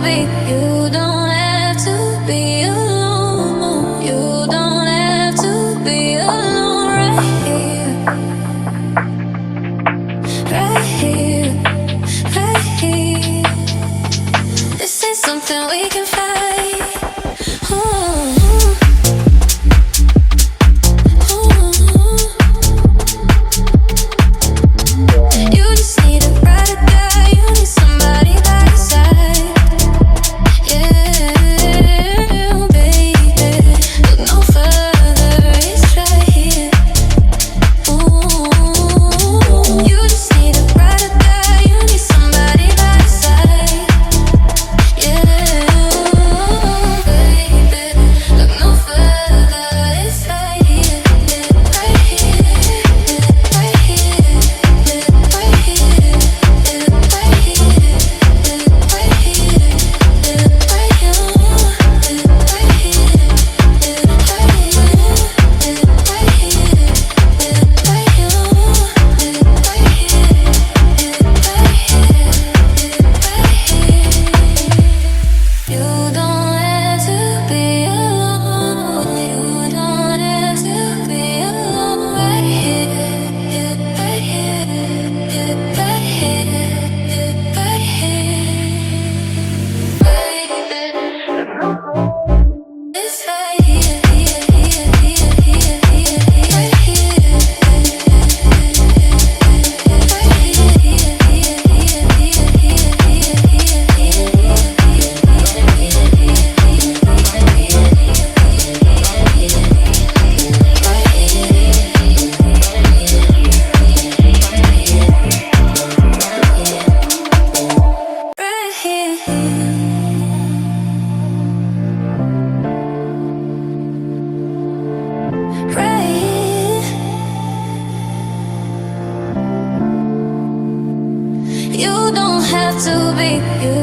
be, you don't have to be alone. You don't have to be alone. Right here, right here. This ain't something we can fight. Ooh. You just need a ride or die. You need somebody by your side. Yeah, baby. Look no further, it's right here. Ooh, you just need a ride or die. You need somebody by your side. Yeah, baby. Look no further, it's right here. Right here, right here. You don't have to be, you